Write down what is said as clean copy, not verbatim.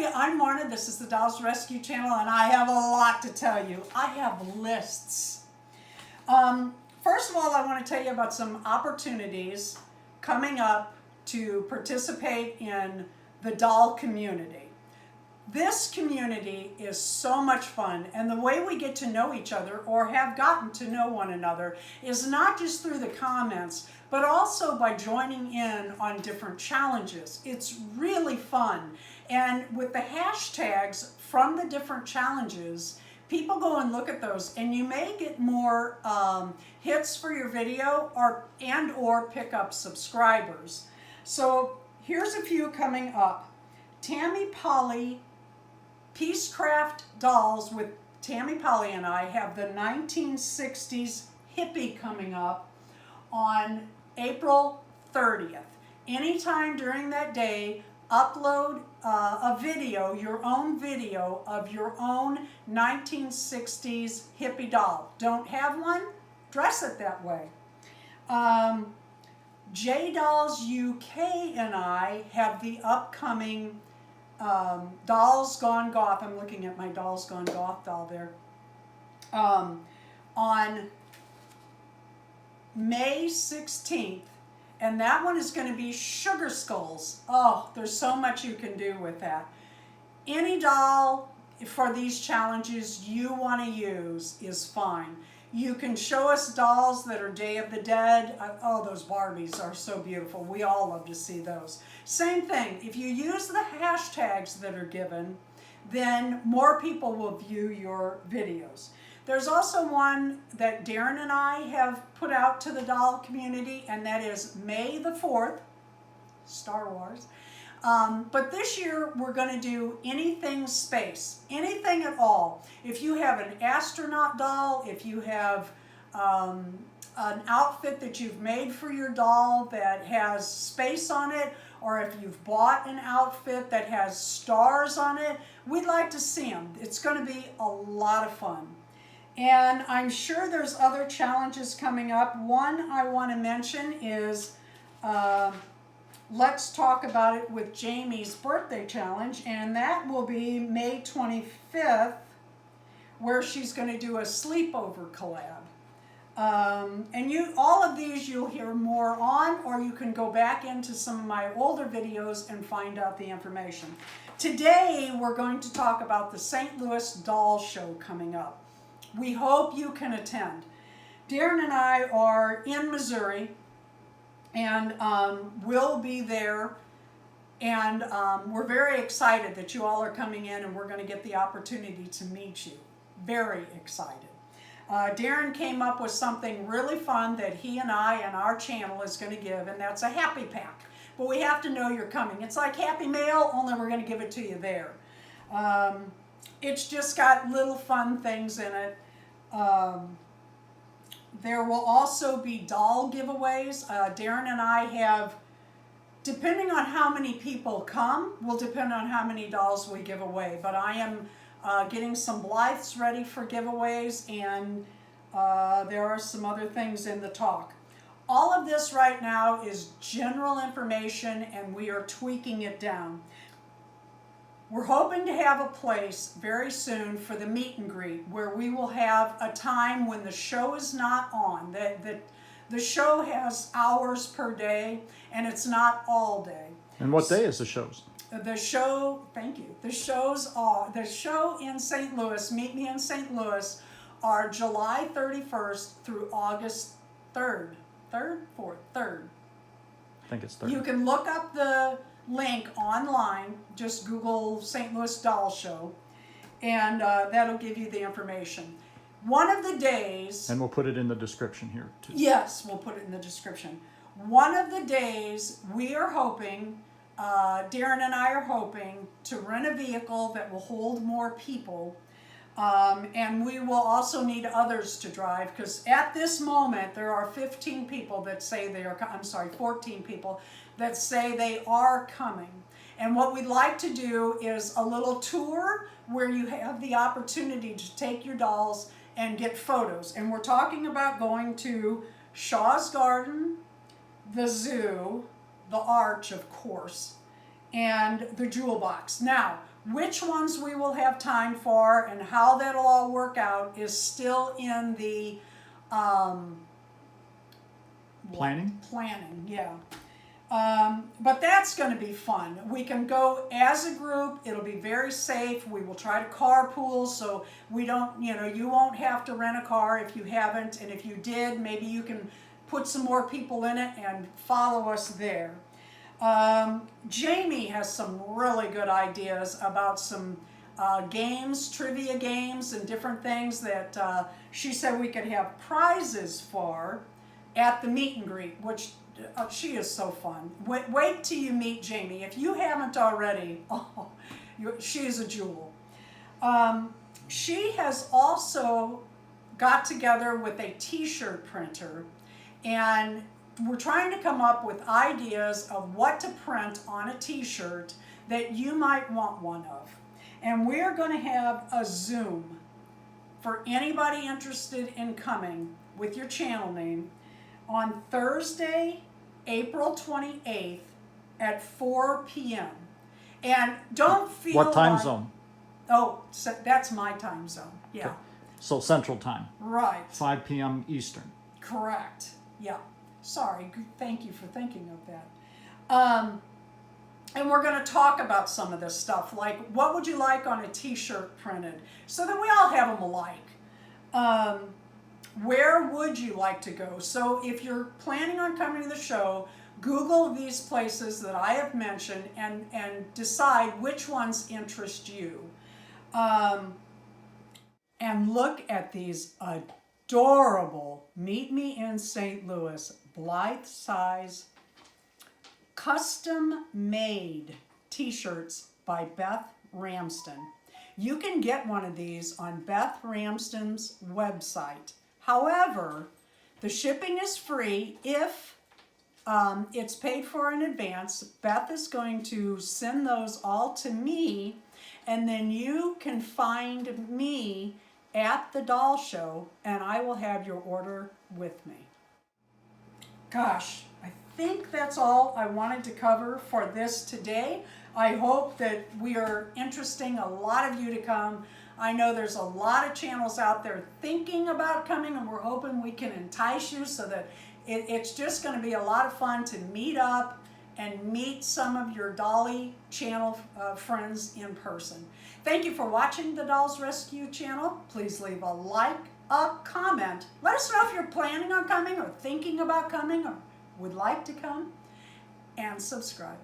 Hi, I'm Marna. This is the Dolls Rescue Channel, and I have a lot to tell you. I have lists. First of all, I want to tell you about some opportunities coming up to participate in the doll community. This community is so much fun, and the way we get to know each other, or have gotten to know one another, is not just through the comments, but also by joining in on different challenges. It's really fun. And with the hashtags from the different challenges, people go and look at those, and you may get more hits for your video or pick up subscribers. So here's a few coming up. Tammy Polly Peacecraft Dolls with Tammy Polly and I have the 1960s hippie coming up on April 30th. Anytime during that day, upload a video, your own video of your own 1960s hippie doll. Don't have one? Dress it that way. J Dolls UK and I have the upcoming Dolls Gone Goth. I'm looking at my Dolls Gone Goth doll there. On May 16th, and that one is going to be Sugar Skulls. Oh, there's so much you can do with that. Any doll for these challenges you want to use is fine. You can show us dolls that are Day of the Dead. Oh, those Barbies are so beautiful. We all love to see those. Same thing, if you use the hashtags that are given, then more people will view your videos. There's also one that Darren and I have put out to the doll community, and that is May the 4th, Star Wars. But this year we're going to do anything space, anything at all. If you have an astronaut doll, if you have an outfit that you've made for your doll that has space on it, or if you've bought an outfit that has stars on it, we'd like to see them. It's going to be a lot of fun. And I'm sure there's other challenges coming up. One I want to mention is Let's Talk About It with Jamie's birthday challenge, and that will be May 25th, where she's going to do a sleepover collab. And all of these you'll hear more on, or you can go back into some of my older videos and find out the information. Today we're going to talk about the St. Louis Doll Show coming up. We hope you can attend. Darren and I are in Missouri, and we'll be there, and we're very excited that you all are coming in, and we're going to get the opportunity to meet you. Very excited. Darren came up with something really fun that he and I and our channel is going to give, and that's a Happy Pack. But we have to know you're coming. It's like Happy Mail, only we're going to give it to you there. It's just got little fun things in it. There will also be doll giveaways. Darren and I have, depending on how many people come, will depend on how many dolls we give away. But I am getting some Blythes ready for giveaways, and there are some other things in the talk. All of this right now is general information, and we are tweaking it down. We're hoping to have a place very soon for the meet and greet, where we will have a time when the show is not on. The show has hours per day, and it's not all day. And what day is the shows? The show, thank you. The show in St. Louis, Meet Me in St. Louis, are July 31st through August 3rd. 3rd? I think it's 3rd. You can look up the link online, just Google St. Louis Doll Show, and that'll give you the information. One of the days... And we'll put it in the description here, too. Yes, we'll put it in the description. One of the days we are hoping, Darren and I are hoping, to rent a vehicle that will hold more people. And we will also need others to drive, because at this moment there are 15 people that say they are, 14 people that say they are coming. And what we'd like to do is a little tour where you have the opportunity to take your dolls and get photos. And we're talking about going to Shaw's Garden, the zoo, the Arch, of course, and the Jewel Box. Now, Which ones we will have time for and how that'll all work out is still in the Planning? Planning, yeah. But that's going to be fun. We can go as a group. It'll be very safe. We will try to carpool so we don't, you won't have to rent a car if you haven't. And if you did, maybe you can put some more people in it and follow us there. Jamie has some really good ideas about some games, trivia games, and different things that she said we could have prizes for at the meet and greet, which she is so fun. Wait till you meet Jamie. If you haven't already, she is a jewel. She has also got together with a t-shirt printer, and we're trying to come up with ideas of what to print on a t-shirt that you might want one of. And we're going to have a Zoom for anybody interested in coming with your channel name on Thursday, April 28th at 4 p.m. And don't feel What time like, zone? Oh, so that's my time zone. Yeah. Okay. So Central Time. Right. 5 p.m. Eastern. Correct. Yeah. Sorry. Thank you for thinking of that. And we're going to talk about some of this stuff, like what would you like on a t-shirt printed, so that we all have them alike. Where would you like to go? So if you're planning on coming to the show, Google these places that I have mentioned and decide which ones interest you. And look at these adorable Meet Me in St. Louis Blythe size custom made t-shirts by Beth Ramsden. You can get one of these on Beth Ramsden's website. However, the shipping is free if it's paid for in advance. Beth is going to send those all to me, and then you can find me at the doll show, and I will have your order with me. Gosh, I think that's all I wanted to cover for this today. I hope that we are interesting a lot of you to come. I know there's a lot of channels out there thinking about coming, and we're hoping we can entice you so that it's just going to be a lot of fun to meet up and meet some of your Dolly channel friends in person. Thank you for watching the Dolls Rescue channel. Please leave a like, a comment. Let us know if you're planning on coming or thinking about coming or would like to come, and subscribe.